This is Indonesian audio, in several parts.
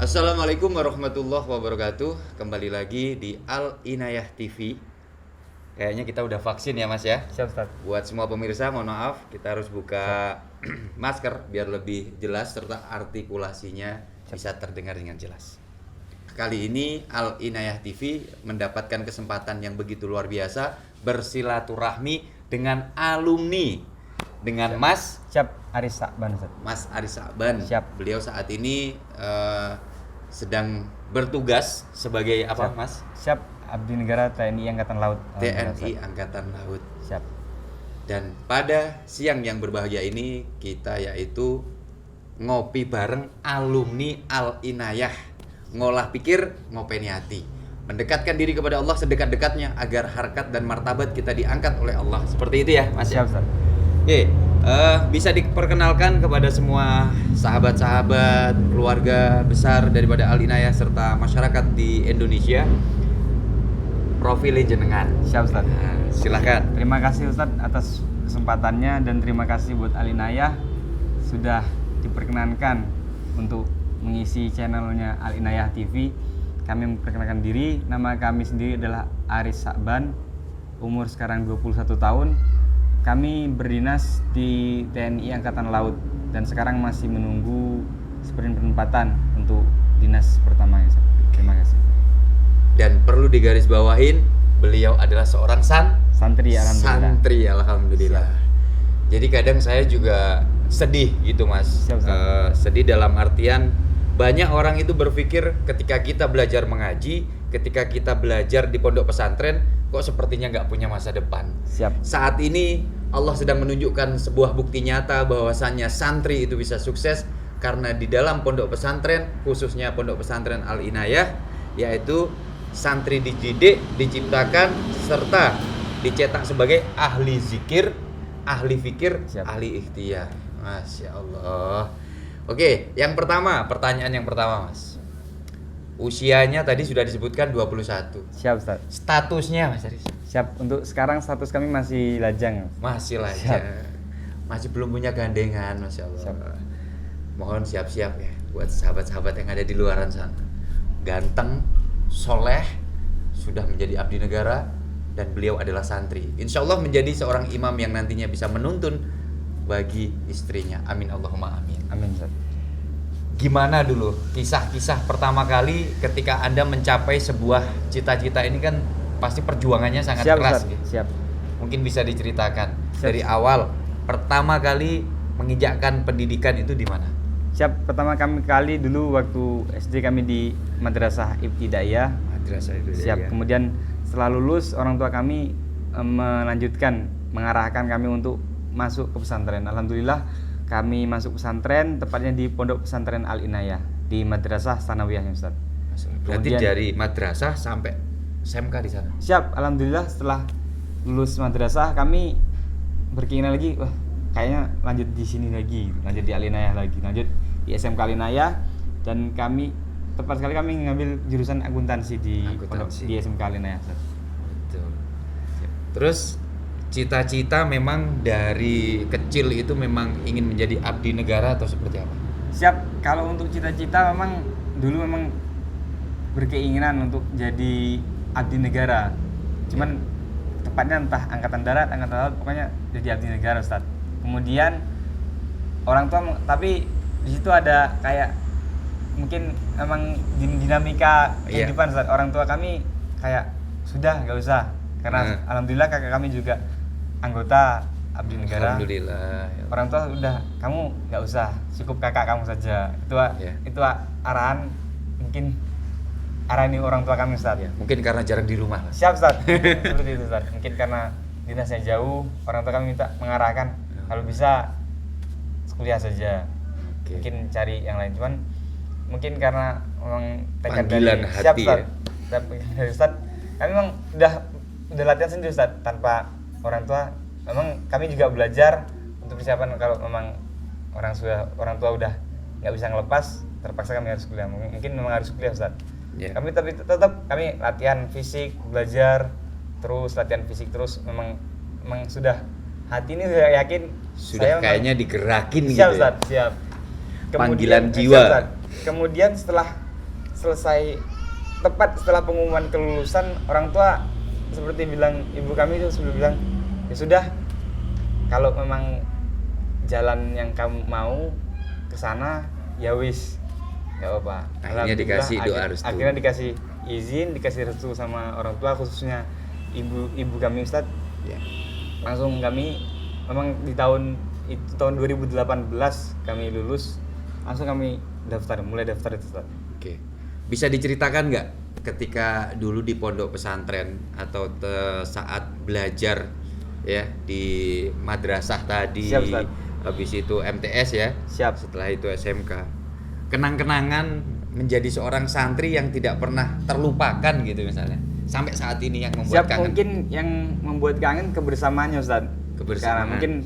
Assalamualaikum warahmatullahi wabarakatuh. Kembali lagi di Al Inayah TV. Kayaknya kita udah vaksin ya Mas ya. Siap Ustaz. Buat semua pemirsa mohon maaf, kita harus buka masker biar lebih jelas serta artikulasinya bisa terdengar dengan jelas. Kali ini Al Inayah TV mendapatkan kesempatan yang begitu luar biasa bersilaturahmi dengan alumni, dengan Mas Aris Sakban Ustaz. Mas Aris Sakban. Siap. Beliau saat ini sedang bertugas sebagai apa, Siap. Mas? Siap, abdi negara TNI Angkatan Laut. TNI Angkatan Laut. Siap. Dan pada siang yang berbahagia ini kita yaitu ngopi bareng alumni Al Inayah. Ngolah pikir, ngopeni hati. Mendekatkan diri kepada Allah sedekat-dekatnya agar harkat dan martabat kita diangkat oleh Allah. Seperti itu ya, Mas? Siap Ustaz. Oke, bisa diperkenalkan kepada semua sahabat-sahabat, keluarga besar daripada Al Inayah serta masyarakat di Indonesia. Profilnya jenengan. Siap Ustaz. Nah, silakan. Terima kasih Ustaz atas kesempatannya dan terima kasih buat Al Inayah sudah diperkenankan untuk mengisi channelnya Al Inayah TV. Kami memperkenalkan diri, nama kami sendiri adalah Aris Sakban, umur sekarang 21 tahun. Kami berdinas di TNI Angkatan Laut dan sekarang masih menunggu sprint penempatan untuk dinas pertama. Terima kasih. Dan perlu digarisbawahin, beliau adalah seorang Santri alhamdulillah. Santri alhamdulillah. Jadi kadang saya juga sedih gitu Mas. Siap, Ustaz. Sedih dalam artian banyak orang itu berpikir ketika kita belajar mengaji, ketika kita belajar di pondok pesantren, kok sepertinya nggak punya masa depan. Siap. Saat ini Allah sedang menunjukkan sebuah bukti nyata bahwasannya santri itu bisa sukses karena di dalam pondok pesantren, khususnya pondok pesantren Al Inayah, yaitu santri dididik, diciptakan serta dicetak sebagai ahli zikir, ahli fikir, Siap. ahli ikhtiar. Masya Allah. Oke, pertanyaan yang pertama Mas. Usianya tadi sudah disebutkan 21. Siap Ustaz. Statusnya Mas Aris? Siap, untuk sekarang status kami masih lajang. Masih Siap. lajang. Masih belum punya gandengan, Masya Allah. Siap. Mohon siap-siap ya buat sahabat-sahabat yang ada di luaran sana. Ganteng, soleh, sudah menjadi abdi negara, dan beliau adalah santri. Insya Allah menjadi seorang imam yang nantinya bisa menuntun bagi istrinya. Amin Allahumma amin. Amin Ustaz. Gimana dulu kisah-kisah pertama kali ketika Anda mencapai sebuah cita-cita ini kan pasti perjuangannya sangat Siap keras Ustaz. gitu. Siap. Mungkin bisa diceritakan Siap. dari awal pertama kali menginjakkan pendidikan itu di mana? Siap, pertama kali dulu waktu SD kami di Madrasah Ibtidaiyah. Madrasah itu. Siap. Kemudian setelah lulus orang tua kami mengarahkan kami untuk masuk ke pesantren. Alhamdulillah kami masuk pesantren, tepatnya di Pondok Pesantren Al Inayah di Madrasah Tsanawiyah Ustaz. Berarti Kemudian- dari madrasah sampai SMK di sana. Siap, alhamdulillah setelah lulus madrasah kami berkeinginan lagi, wah kayaknya lanjut di sini lagi, lanjut di Al Inayah lagi, lanjut di SMK Al Inayah, dan kami tepat sekali kami ngambil jurusan akuntansi di Akuntansi. di SMK Al Inayah. Ustaz. Betul. Terus cita-cita memang dari kecil itu memang ingin menjadi abdi negara atau seperti apa? Siap, kalau untuk cita-cita memang dulu memang berkeinginan untuk jadi abdi negara. Cuman tepatnya entah angkatan darat, angkatan laut, pokoknya jadi abdi negara Ustaz. Kemudian orang tua tapi di situ ada kayak mungkin emang dinamika Iya. kehidupan Ustaz. Orang tua kami kayak sudah nggak usah karena alhamdulillah kakak kami juga anggota abdi negara. Alhamdulillah. Orang tua udah, kamu nggak usah, cukup kakak kamu saja. Iya. Itu arahan, mungkin arahan orang tua kami Ustaz. Ya, mungkin karena jarang di rumah. Siap Ustaz. Seperti itu Ustaz. Mungkin karena dinasnya jauh, orang tua kami minta mengarahkan kalau bisa kuliah saja. Oke. Mungkin cari yang lain, cuman mungkin karena memang tekad Panggilan dari hati siap Ustaz. ya. Dari Ustaz, kami memang udah latihan sendiri Ustaz, tanpa orang tua. Memang kami juga belajar untuk persiapan kalau memang orang tua udah nggak bisa ngelepas, terpaksa kami harus kuliah. Mungkin memang harus kuliah Ustaz. Ya. Kami tapi tetap kami latihan fisik, belajar terus, latihan fisik terus. Memang sudah hati ini saya yakin Sudah kayaknya digerakin siap, gitu ya. Ustaz, siap. Panggilan Kemudian, jiwa. siap, Ustaz. Kemudian setelah selesai tepat setelah pengumuman kelulusan, orang tua seperti bilang, ibu kami itu sudah bilang, ya sudah, kalau memang jalan yang kamu mau ke sana ya wis, nggak apa-apa. Akhirnya dikasih doa restu. Akhirnya dikasih izin, dikasih restu sama orang tua, khususnya ibu kami Ustadz. Ya. Langsung kami memang di tahun 2018 kami lulus, langsung kami mulai daftar itu Ustadz. Oke. Bisa diceritakan nggak ketika dulu di pondok pesantren atau saat belajar ya di madrasah tadi, Siap, Ustaz. habis itu MTS ya, Siap. setelah itu SMK, kenang-kenangan menjadi seorang santri yang tidak pernah terlupakan gitu misalnya sampai saat ini yang membuat Siap, kangen. mungkin yang membuat kangen kebersamaannya Ustadz. Kebersamaan. Karena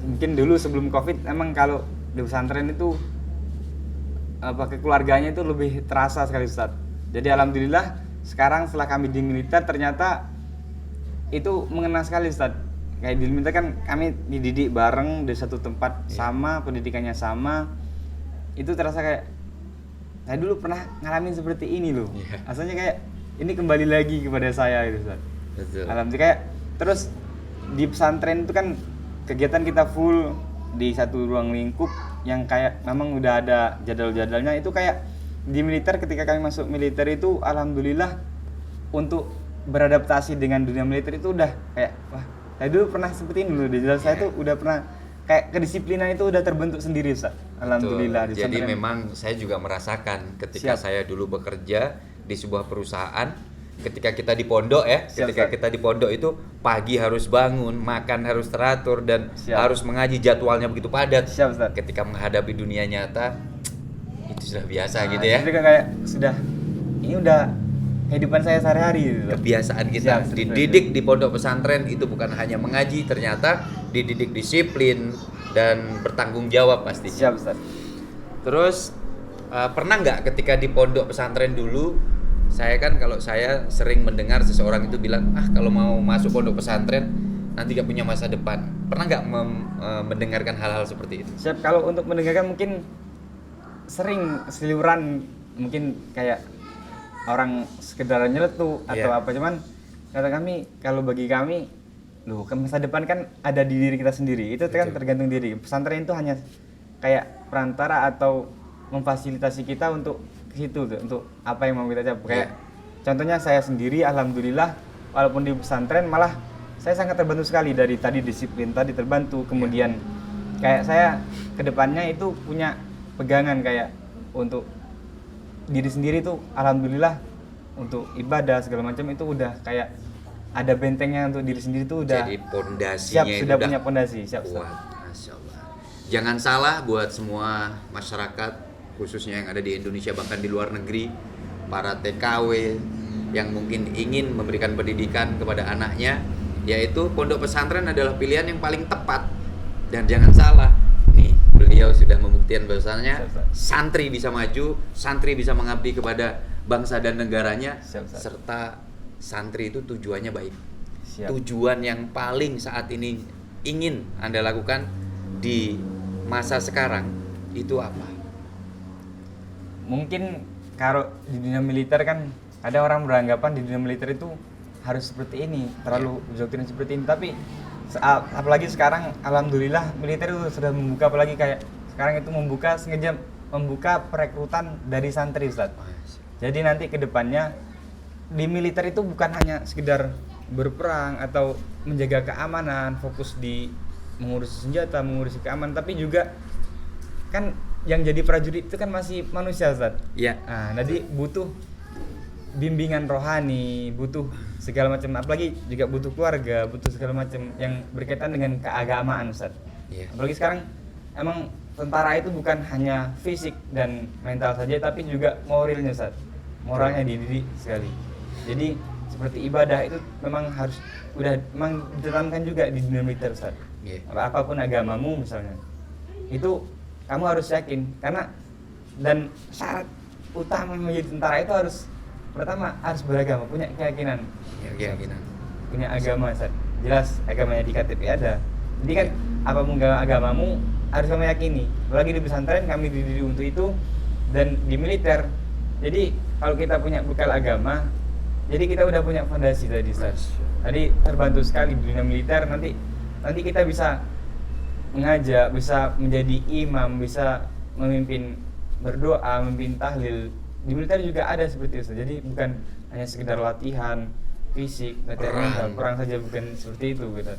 mungkin dulu sebelum Covid emang kalau di pesantren itu kekeluarganya itu lebih terasa sekali Ustadz. Jadi alhamdulillah sekarang setelah kami di militer ternyata itu mengena sekali Ustadz. Kayak di militer kan kami dididik bareng di satu tempat, sama, pendidikannya sama. Itu terasa kayak saya dulu pernah ngalamin seperti ini loh. Iya. Asalnya kayak ini kembali lagi kepada saya gitu Ustadz. Betul. Alhamdulillah kayak terus di pesantren itu kan kegiatan kita full di satu ruang lingkup yang kayak memang udah ada jadwal-jadwalnya. Itu kayak di militer, ketika kami masuk militer itu alhamdulillah untuk beradaptasi dengan dunia militer itu udah kayak wah, saya dulu pernah seperti ini loh, di jadwal saya tuh udah pernah kayak kedisiplinan itu udah terbentuk sendiri Ustaz. Alhamdulillah. Betul. Jadi memang saya juga merasakan ketika saya dulu bekerja di sebuah perusahaan, ketika kita di pondok ya, ketika kita di pondok itu pagi harus bangun, makan harus teratur dan harus mengaji, jadwalnya begitu padat. Siap, Ustaz. Ketika menghadapi dunia nyata itu sudah biasa gitu ya. Itu kayak sudah ini udah kehidupan saya sehari-hari gitu. Kebiasaan kita dididik di pondok pesantren itu bukan hanya mengaji, ternyata dididik disiplin dan bertanggung jawab pasti. Siap, Ustaz. Terus pernah nggak ketika di pondok pesantren dulu, kalau saya sering mendengar seseorang itu bilang, kalau mau masuk pondok pesantren nanti gak punya masa depan. Pernah nggak mendengarkan hal-hal seperti itu? Siap, kalau untuk mendengarkan mungkin sering seliuran, mungkin kayak orang sekedar nyeletuk atau apa, cuman kata kami, kalau bagi kami loh, masa depan kan ada di diri kita sendiri. Itu kan tergantung diri. Pesantren itu hanya kayak perantara atau memfasilitasi kita untuk ke situ, untuk apa yang mau kita capai. Kayak contohnya saya sendiri alhamdulillah walaupun di pesantren malah saya sangat terbantu sekali dari tadi disiplin tadi terbantu, kemudian kayak saya kedepannya itu punya pegangan kayak untuk diri sendiri tuh alhamdulillah untuk ibadah segala macam itu udah kayak ada bentengnya untuk diri sendiri tuh udah. Jadi pondasinya siap, sudah punya pondasi, siap kuat. Masya Allah. Jangan salah buat semua masyarakat khususnya yang ada di Indonesia bahkan di luar negeri, para TKW yang mungkin ingin memberikan pendidikan kepada anaknya, yaitu pondok pesantren adalah pilihan yang paling tepat. Dan jangan salah, nih beliau sudah membuktikan bahwasannya santri bisa maju, santri bisa mengabdi kepada bangsa dan negaranya, serta santri itu tujuannya baik. Tujuan yang paling saat ini ingin Anda lakukan di masa sekarang itu apa? Mungkin kalau di dunia militer kan ada orang beranggapan di dunia militer itu harus seperti ini, terlalu doktrin seperti ini. Tapi apalagi sekarang alhamdulillah militer itu sudah membuka, apalagi kayak sekarang itu sengaja membuka perekrutan dari santri Ustaz. Jadi nanti ke depannya di militer itu bukan hanya sekedar berperang atau menjaga keamanan, fokus di mengurus senjata, mengurus keamanan, tapi juga kan yang jadi prajurit itu kan masih manusia Ustaz. Iya. Nah, jadi butuh bimbingan rohani, butuh segala macam, apalagi juga butuh keluarga, butuh segala macam yang berkaitan dengan keagamaan Ustaz. Iya. Apalagi sekarang emang tentara itu bukan hanya fisik dan mental saja, tapi juga moralnya Ustaz. Moralnya dididik sekali. Jadi seperti ibadah itu memang harus memang ditanamkan juga di dunia militer Ustaz. Apapun agamamu misalnya, itu kamu harus yakin, karena dan syarat utama menjadi tentara itu harus pertama harus beragama, punya keyakinan. Punya agama Ustaz. Jelas agamanya di KTP ada. Jadi kan apapun agamamu harus kamu yakini. Apalagi di pesantren kami dididik untuk itu, dan di militer Jadi kalau kita punya bekal agama, jadi kita udah punya fondasi tadi Ustaz. Tadi terbantu sekali di dunia militer, nanti kita bisa mengajak, bisa menjadi imam, bisa memimpin berdoa, memimpin tahlil. Di militer juga ada seperti itu. Jadi bukan hanya sekedar latihan fisik, latihan mental, perang saja, bukan seperti itu gitu.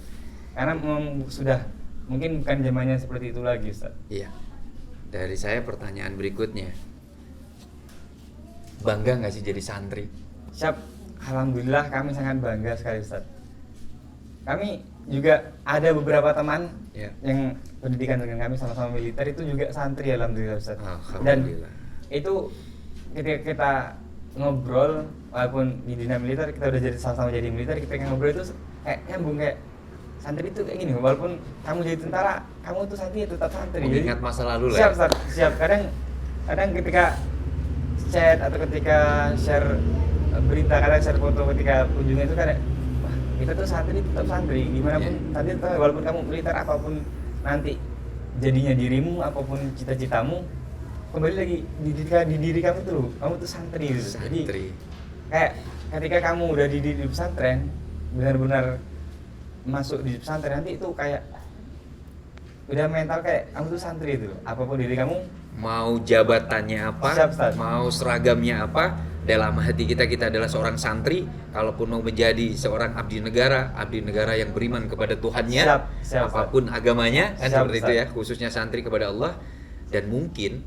Karena memang sudah mungkin bukan zamannya seperti itu lagi Ustaz. Iya. Dari saya pertanyaan berikutnya, bangga nggak sih jadi santri? Siap, alhamdulillah kami sangat bangga sekali Ustaz. Kami juga ada beberapa teman yang pendidikan dengan kami sama-sama militer itu juga santri, alhamdulillah Ustaz. Dan itu ketika kita ngobrol, walaupun di dunia militer kita udah jadi sama-sama jadi militer, kita ngobrol itu kayak nyambung, kayak santri itu kayak gini, walaupun kamu jadi tentara, kamu tuh santri tetap santri. Mengingat masa lalu lah. Siap Ustaz, siap. Kadang ketika chat atau ketika share berita, kadang share foto ketika kunjungan itu kadang, wah kita tuh santri tetap santri, gimana pun santri tetap, walaupun kamu militer apapun nanti jadinya dirimu, apapun cita-citamu, kembali lagi di diri kamu tuh, kamu tuh santri gitu. Jadi kayak ketika kamu udah di pesantren, benar-benar masuk di pesantren, nanti itu kayak udah mental kayak kamu tuh santri itu, apapun diri kamu, mau jabatannya apa, mau seragamnya apa, dalam hati kita adalah seorang santri. Kalaupun mau menjadi seorang abdi negara yang beriman kepada Tuhannya, apapun agamanya, kan seperti itu ya, khususnya santri kepada Allah. Dan mungkin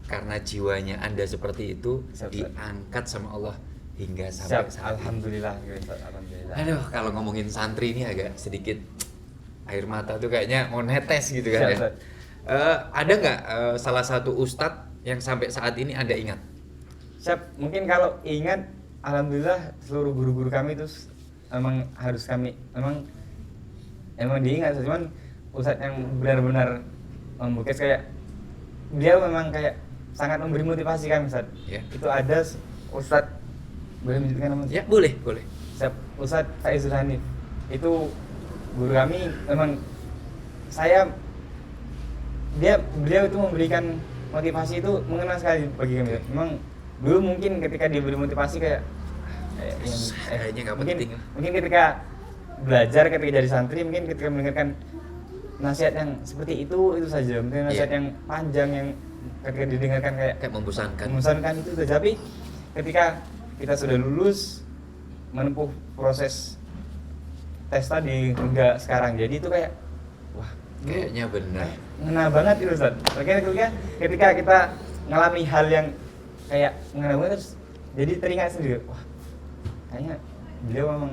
karena jiwanya Anda seperti itu, diangkat sama Allah hingga sampai saat ini. Alhamdulillah. Aduh, kalau ngomongin santri ini agak sedikit air mata tuh kayaknya mau netes gitu kan ya. Ada nggak salah satu ustadz yang sampai saat ini Anda ingat? Siap, mungkin kalau ingat, alhamdulillah seluruh guru-guru kami itu emang harus kami emang diingat. Cuman ustadz yang benar-benar membukes, kayak beliau memang kayak sangat memberi motivasi kami Ustadz. Itu ada Ustadz, boleh menyebutkan namanya? Ya, boleh. Siap, Ustadz Faizul Hanif. Itu guru kami, memang beliau itu memberikan motivasi itu mengenal sekali bagi kami. Memang dulu mungkin ketika dia beri motivasi kayak kayaknya nggak penting. Mungkin ketika belajar, ketika jadi santri, mungkin ketika mendengarkan nasihat yang seperti itu saja, mungkin nasihat yang panjang yang ketika didengarkan kayak membosankan itu saja. Tapi ketika kita sudah lulus menempuh proses tes tadi hingga sekarang, jadi itu kayak wah, kayaknya benar. Ngena banget itu Ustaz. Ketika kita ngalami hal yang kayak ngena banget, terus jadi teringat sendiri, wah kayaknya beliau memang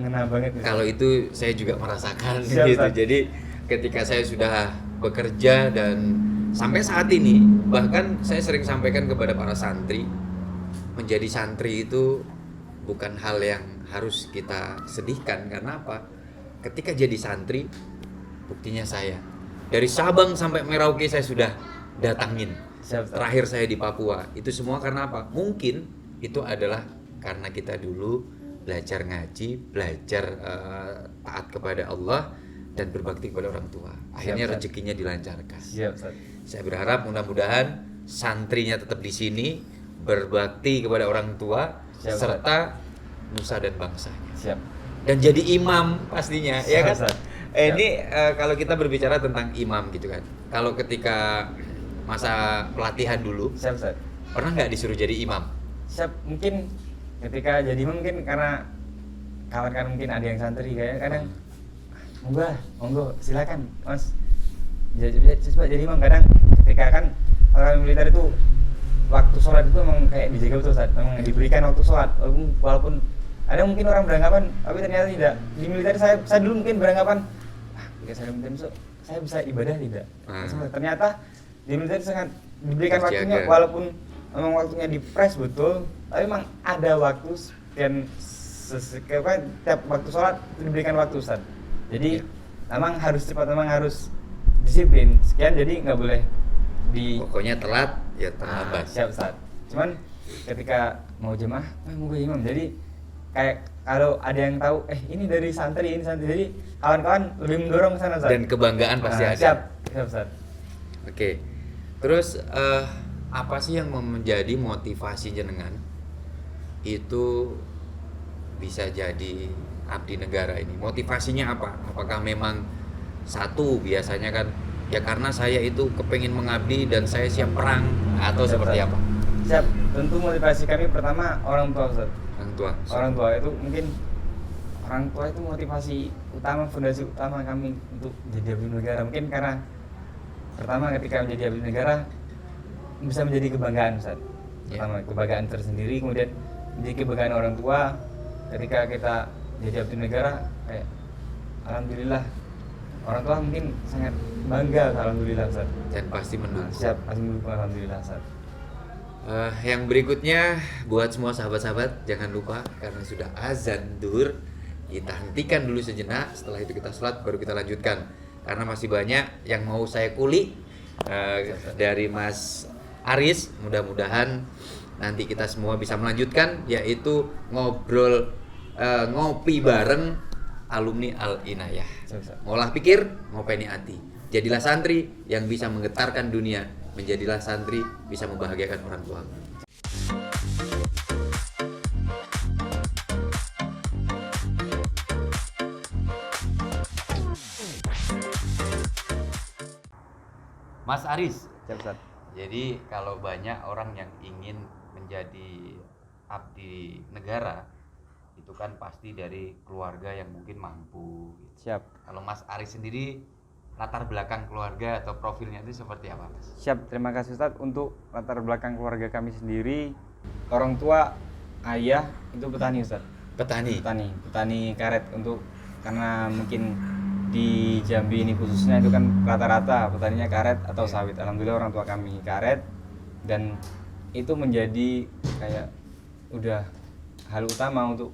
ngena banget gitu. Kalau itu saya juga merasakan gitu. Jadi ketika saya sudah bekerja dan sampai saat ini, bahkan saya sering sampaikan kepada para santri, menjadi santri itu bukan hal yang harus kita sedihkan. Karena apa? Ketika jadi santri, buktinya saya dari Sabang sampai Merauke saya sudah datangin. Terakhir saya di Papua. Itu semua karena apa? Mungkin itu adalah karena kita dulu belajar ngaji, belajar taat kepada Allah dan berbakti kepada orang tua. Akhirnya rezekinya dilancarkan. Saya berharap mudah-mudahan santrinya tetap di sini, berbakti kepada orang tua serta nusa dan bangsanya. Dan jadi imam pastinya, ya kan? Ini kalau kita berbicara tentang imam gitu kan. Kalau ketika masa pelatihan dulu, pernah nggak disuruh jadi imam? Mungkin ketika jadi imam, mungkin karena kawan-kawan mungkin ada yang santri kayak kadang monggo silakan Mas jadi imam. Kadang ketika kan orang militer itu waktu sholat itu memang kayak dijaga betul Ustaz, memang diberikan waktu sholat, walaupun ada mungkin orang beranggapan, tapi ternyata tidak. Di militer saya dulu mungkin beranggapan, ketika saya militer saya bisa ibadah tidak. Ternyata di militer sangat diberikan waktunya, walaupun memang waktunya dipres betul, tapi memang ada waktu dan tiap waktu sholat diberikan waktu Ustaz. Jadi memang harus cepat, memang harus disiplin sekian, jadi nggak boleh pokoknya telat ya terlambat. Siap Ustaz. Cuman ketika mau jemaah mau gue imam, jadi kayak kalau ada yang tahu ini dari santri, jadi kawan-kawan lebih mendorong ke sana Ustaz. Dan kebanggaan pasti ada. Siap Ustaz. Oke. Terus apa sih yang menjadi motivasi jenengan itu bisa jadi abdi negara ini? Motivasinya apa? Apakah memang satu biasanya kan ya karena saya itu kepingin mengabdi dan saya siap perang atau seperti apa? Siap. Tentu motivasi kami pertama orang tua, Ustaz. Orang tua. Orang tua itu mungkin orang tua itu motivasi utama, fondasi utama kami untuk jadi abdi negara. Mungkin karena pertama ketika menjadi abdi negara bisa menjadi kebanggaan, Ustaz. Pertama kebanggaan tersendiri, kemudian menjadi kebanggaan orang tua ketika kita jadi abdi negara, kayak alhamdulillah orang tua mungkin sangat bangga, alhamdulillah, Ustaz. Dan pasti mendukung. Siap, alhamdulillah, Ustaz. Yang berikutnya buat semua sahabat-sahabat jangan lupa karena sudah azan duhur kita hentikan dulu sejenak, setelah itu kita sholat baru kita lanjutkan karena masih banyak yang mau saya kulik dari Mas Aris. Mudah-mudahan nanti kita semua bisa melanjutkan yaitu ngobrol ngopi bareng alumni Al Inayah. Ngolah pikir, ngopeni hati. Jadilah santri yang bisa menggetarkan dunia. Menjadilah santri bisa membahagiakan orang tua. Mas Aris, Siap, Ustaz. jadi kalau banyak orang yang ingin menjadi abdi negara itu kan pasti dari keluarga yang mungkin mampu. Siap. Kalau Mas Aris sendiri latar belakang keluarga atau profilnya itu seperti apa, Mas? Siap, terima kasih Ustaz. Untuk latar belakang keluarga kami sendiri, orang tua ayah itu petani, Ustaz. Petani. Petani karet. Untuk karena mungkin di Jambi ini khususnya itu kan rata-rata petaninya karet atau sawit. Alhamdulillah orang tua kami karet, dan itu menjadi kayak udah hal utama untuk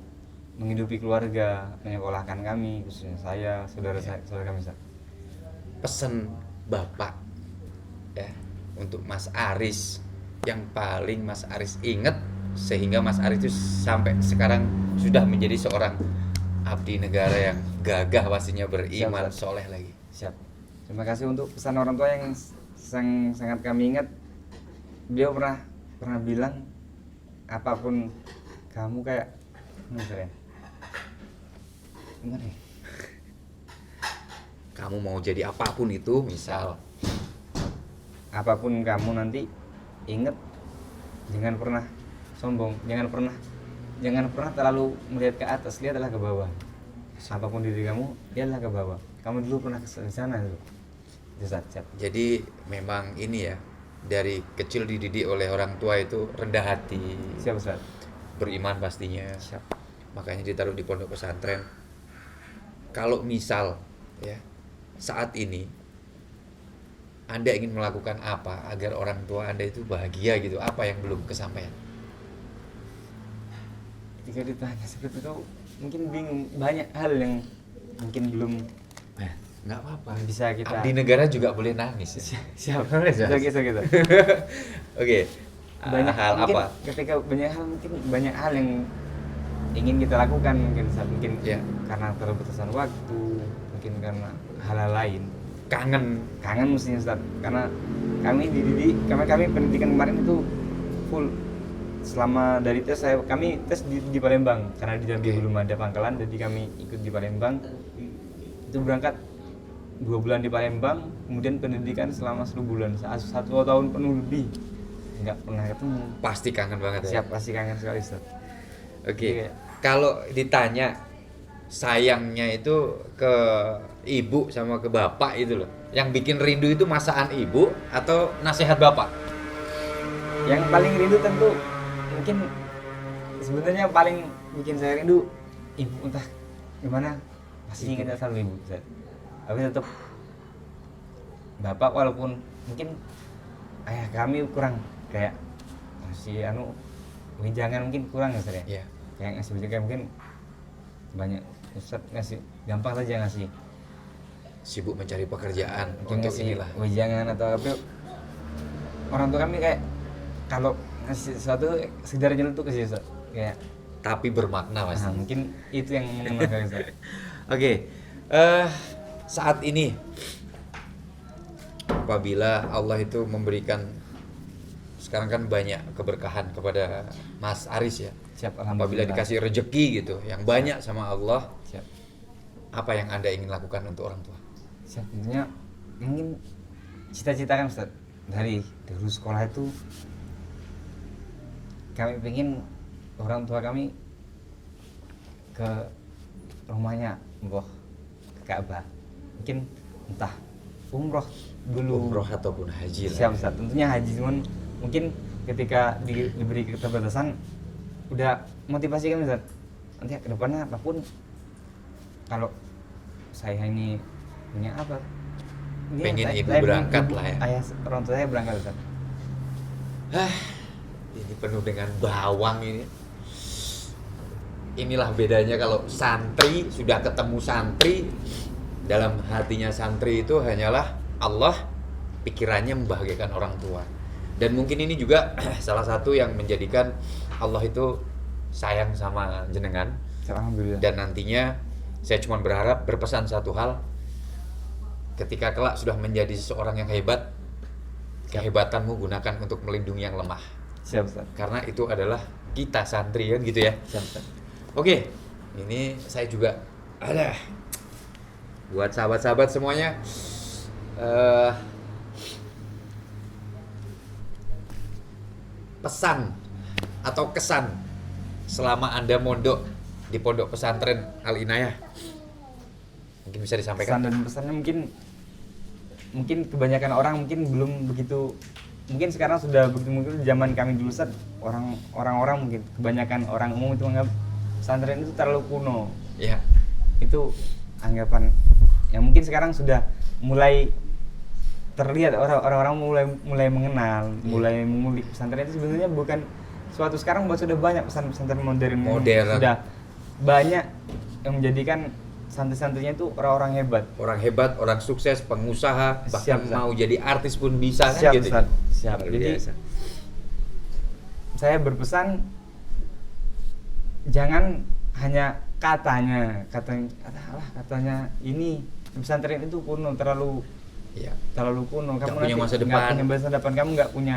menghidupi keluarga, menyekolahkan kami, khususnya saya, saudara kami, Ustaz. Pesan Bapak ya untuk Mas Aris yang paling Mas Aris ingat sehingga Mas Aris itu sampai sekarang sudah menjadi seorang abdi negara yang gagah pastinya, beriman, Siap. soleh lagi. Siap. Terima kasih untuk pesan orang tua yang sangat kami ingat. Beliau pernah bilang, apapun kamu kayak gimana ya? Kamu mau jadi apapun itu, misal Apapun kamu nanti ingat, jangan pernah sombong, jangan pernah terlalu melihat ke atas, lihatlah ke bawah. Apapun diri kamu, lihatlah ke bawah. Kamu dulu pernah ke sana dulu. Siap. jadi memang ini ya, dari kecil dididik oleh orang tua itu rendah hati, Siap, Ustaz. beriman pastinya. Siap. Makanya ditaruh di pondok pesantren. Kalau misal ya saat ini Anda ingin melakukan apa agar orang tua Anda itu bahagia gitu, apa yang belum kesampaian? Ketika ditanya seperti itu, mungkin bingung, banyak hal yang mungkin belum Nah, nggak apa-apa. bisa kita. Abdi negara juga boleh nangis. Ya? Siap. Bisa. Bisa gitu. Oke. Banyak Hal mungkin apa? Ketika banyak hal yang ingin kita lakukan, mungkin Ya. karena keterbatasan waktu, mungkin karena hal-hal lain. Kangen Mestinya, Ustaz, karena kami pendidikan kemarin itu full selama dari kami tes di Palembang, karena di Jambi belum ada Pangkalan, jadi kami ikut di Palembang. Itu berangkat 2 bulan di Palembang, kemudian pendidikan selama 1 bulan, 1 tahun penuh lebih nggak pernah ketemu. pasti kangen banget ya. Siap, pasti kangen sekali, Ustaz. Oke. Iya. Kalau ditanya sayangnya itu ke ibu sama ke bapak itu loh, yang bikin rindu itu masakan ibu atau nasihat bapak? Yang paling rindu tentu mungkin sebenarnya paling bikin saya rindu ibu, entah gimana pasti ingatnya selalu ibu, Ustaz. Tapi tetap bapak, walaupun mungkin ayah kami kurang, kayak ngasih jangan mungkin kurang, Ustaz ya. Iya. Kayak ngasih wejangan mungkin banyak, Ustaz ngasih gampang saja, ngasih Sibuk mencari pekerjaan mungkin untuk ngasih inilah. wejangan atau apa. Orang tua kami kayak kalau ngasih sesuatu sekedar nyelutuk sih, Ustaz. Kayak Tapi bermakna pasti. mungkin itu yang mengenal, Ustaz. Oke. Saat ini apabila Allah itu memberikan sekarang kan banyak keberkahan kepada Mas Aris ya. Siap, Apabila alhamdulillah. dikasih rezeki gitu yang banyak sama Allah, Siap. apa yang Anda ingin lakukan untuk orang tua? Siap. Tentunya mungkin cita-cita kan Ustaz, dari dulu sekolah itu kami pengen orang tua kami ke rumahnya Mbah, ke Ka'bah. Mungkin entah umroh dulu. Umroh ataupun haji lah. Siap Ustaz. Tentunya haji, cuman mungkin ketika diberi keterbatasan udah motivasi kami Ustaz. Nanti ke depannya apapun, kalau saya ini punya apa, ini Pengen saya- ibu saya berangkat ibu, lah ya. Ayah orang tua saya berangkat Ustaz. Ini penuh dengan bawang ini. Inilah bedanya kalau santri sudah ketemu santri, dalam hatinya santri itu hanyalah Allah, pikirannya membahagiakan orang tua. Dan mungkin ini juga salah satu yang menjadikan Allah itu sayang sama jenengan. Alhamdulillah. Dan nantinya saya cuma berharap, berpesan satu hal, ketika kelak sudah menjadi seseorang yang hebat, kehebatanmu gunakan untuk melindungi yang lemah. Siap Ustaz. Karena itu adalah kita santri kan gitu ya. Siap Ustaz. Oke, ini saya juga ada buat sahabat-sahabat semuanya. Pesan atau kesan selama Anda mondok di pondok pesantren Al Inayah, mungkin bisa Pesan disampaikan. dan pesannya mungkin kebanyakan orang mungkin belum begitu, mungkin sekarang sudah begitu, mungkin zaman kami dulu Ustaz, orang-orang mungkin kebanyakan orang umum itu menganggap pesantren itu terlalu kuno. Ya, Itu anggapan yang mungkin sekarang sudah mulai terlihat, orang-orang mulai mengenal, mulai mengulik pesantren itu sebenarnya bukan suatu sekarang, buat sudah banyak pesantren modern. Sudah banyak yang menjadikan santri-santrinya itu orang-orang hebat. orang hebat, orang sukses, pengusaha, bahkan Siap, Ustaz. mau jadi artis pun bisa kan Siap, gitu. Ustaz. Siap. Luar Jadi biasa. saya berpesan, jangan hanya katanya ini pesantren itu kuno, terlalu Ya. kuno. Nggak Kamu punya nanti masa nggak depan. punya masa depan, kamu nggak punya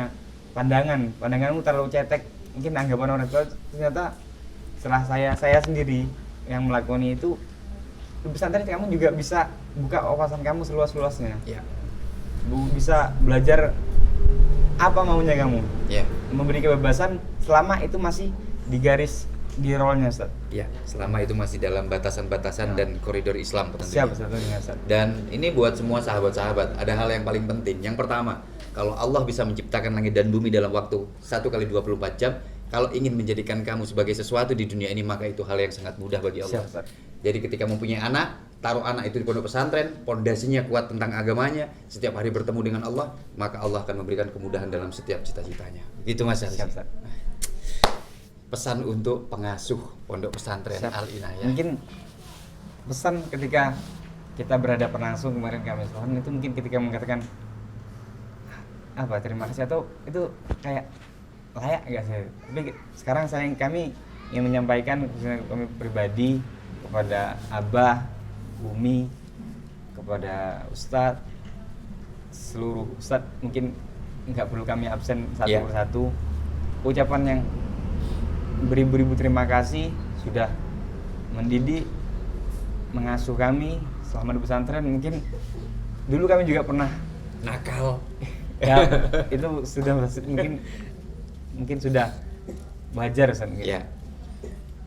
pandanganmu terlalu cetek. Mungkin anggapan orang tua. Ternyata setelah saya sendiri yang melakukan itu, di pesantren kamu juga bisa buka wawasan kamu seluas-luasnya. Ya. Bisa belajar apa maunya kamu, Ya. memberi kebebasan selama itu masih di garis, di role-nya Ustaz. Ya, selama itu masih dalam batasan-batasan dan koridor Islam tentunya. Siap Ustaz, tentunya, Ustaz. Dan ini buat semua sahabat-sahabat, ada hal yang paling penting. Yang pertama, kalau Allah bisa menciptakan langit dan bumi dalam waktu 1 kali 24 jam, kalau ingin menjadikan kamu sebagai sesuatu di dunia ini, maka itu hal yang sangat mudah bagi Allah. Siap, Ustaz. Jadi ketika mempunyai anak, taruh anak itu di pondok pesantren, pondasinya kuat tentang agamanya, setiap hari bertemu dengan Allah, maka Allah akan memberikan kemudahan dalam setiap cita-citanya. Gitu Mas Aris. Siap Ustaz. Pesan untuk pengasuh pondok pesantren Siap. Al Inayah. Mungkin pesan ketika kita berhadapan langsung kemarin kami soal itu, mungkin ketika mengatakan apa terima kasih atau itu kayak layak nggak sih? Tapi sekarang kami ingin menyampaikan, khususnya kami pribadi, kepada Abah, Umi, kepada Ustadz, seluruh Ustadz, mungkin nggak perlu kami absen satu Yeah. persatu. Ucapan yang beribu-ribu terima kasih sudah mendidik, mengasuh kami selama di pesantren. Mungkin dulu kami juga pernah Nakal. ya, itu sudah mungkin sudah wajar Ustaz, mungkin. Ya.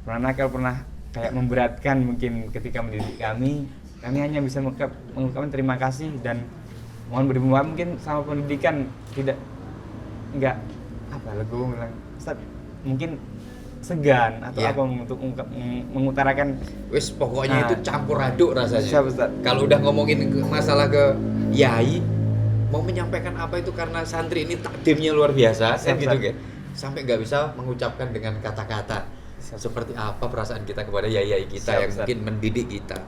Pernah nakal, pernah kayak memberatkan mungkin ketika mendidik kami hanya bisa mengucapkan terima kasih dan mohon beri maaf mungkin sama pendidikan, enggak apa legowo bilang Ustaz, mungkin segan atau Ya. apa untuk mengutarakan. Wis pokoknya Nah, itu campur aduk rasanya. Siap, Ustaz. Kalau udah ngomongin masalah ke yai, mau menyampaikan apa itu karena santri ini takdimnya luar biasa, kan Siap, gitu Ustaz. kan. Sampai nggak bisa mengucapkan dengan kata-kata Siap. seperti apa perasaan kita kepada yai kita Siap, yang Ustaz. mungkin mendidik kita.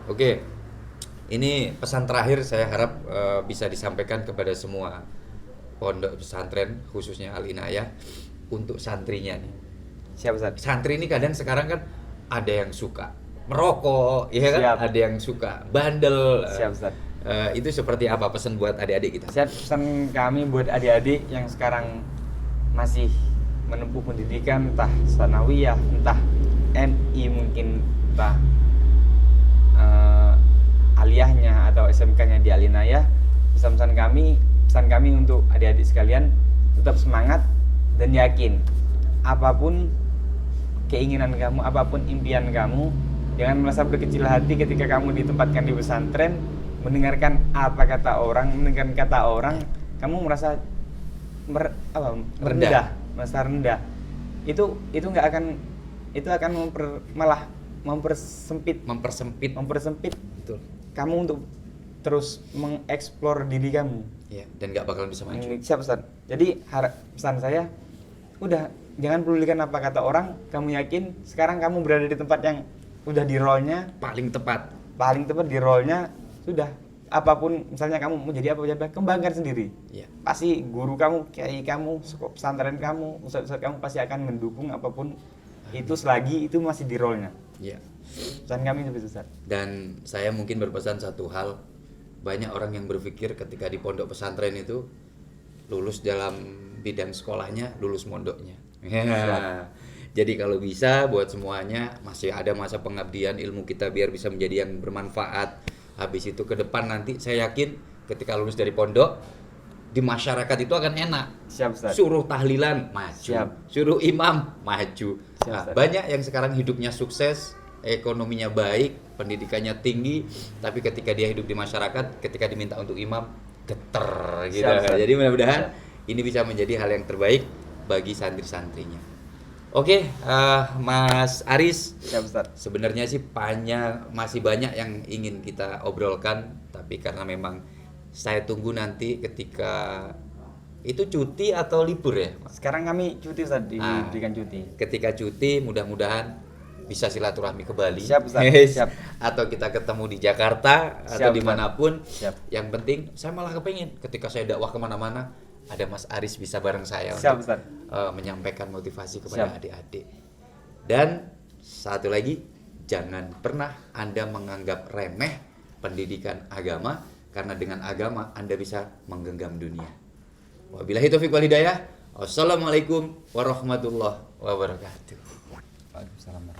Oke, ini pesan terakhir saya harap bisa disampaikan kepada semua pondok pesantren khususnya Al Inayah untuk santrinya nih. Siap Ustaz. Santri ini kadang sekarang kan ada yang suka merokok, ya kan? Siap. Ada yang suka bandel. Siap Ustaz. Itu seperti apa pesan buat adik-adik kita? Siap, pesan kami buat adik-adik yang sekarang masih menempuh pendidikan entah sanawiyah, entah MI mungkin, entah aliyahnya atau SMK-nya di Al-Inayah, pesan kami untuk adik-adik sekalian tetap semangat dan yakin apapun keinginan kamu, apapun impian kamu, jangan merasa berkecil hati ketika kamu ditempatkan di pesantren, mendengarkan mendengarkan kata orang, kamu merasa merasa rendah. Itu nggak akan, itu akan malah mempersempit Betul. kamu untuk terus mengeksplor diri kamu. Ya, dan nggak bakalan bisa maju. Siap Ustaz. Jadi pesan saya, udah jangan pedulikan apa kata orang, kamu yakin sekarang kamu berada di tempat yang udah di role-nya Paling tepat. di role-nya, sudah apapun misalnya kamu mau jadi apa, kembangkan sendiri. Ya. Pasti guru kamu, kiai kamu, pesantren kamu, ustaz kamu pasti akan mendukung apapun itu selagi itu masih di role-nya. Ya. Pesan kami itu Ustaz. Dan saya mungkin berpesan satu hal, banyak orang yang berpikir ketika di pondok pesantren itu lulus dalam bidang sekolahnya, lulus mondoknya. Ya. Jadi kalau bisa buat semuanya masih ada masa pengabdian ilmu kita biar bisa menjadi yang bermanfaat. Habis itu ke depan nanti saya yakin ketika lulus dari pondok di masyarakat itu akan enak. Siap Ustaz. Suruh tahlilan maju, Siap. suruh imam maju. Siap, Nah, Ustaz. banyak yang sekarang hidupnya sukses, ekonominya baik, pendidikannya tinggi, tapi ketika dia hidup di masyarakat, ketika diminta untuk imam, geter gitu. Siap, Ustaz. Jadi mudah-mudahan Siap. ini bisa menjadi hal yang terbaik bagi santri-santrinya. Oke, Mas Aris, Siap Ustaz. sebenarnya sih masih banyak yang ingin kita obrolkan, tapi karena memang saya tunggu nanti ketika itu cuti atau libur ya, Mas? Sekarang kami cuti Ustaz, diberikan cuti. Ketika cuti mudah-mudahan bisa silaturahmi ke Bali. Siap, Ustaz. Siap. Atau kita ketemu di Jakarta atau Siap, Ustaz. dimanapun. Siap. Yang penting saya malah kepengen ketika saya dakwah kemana-mana ada Mas Aris bisa bareng saya Siap, untuk Ustaz. menyampaikan motivasi kepada Siap. adik-adik. Dan satu lagi, jangan pernah Anda menganggap remeh pendidikan agama, karena dengan agama Anda bisa menggenggam dunia. Wabillahi taufiq wal hidayah. Wassalamualaikum warahmatullahi wabarakatuh. Waalaikumsalam.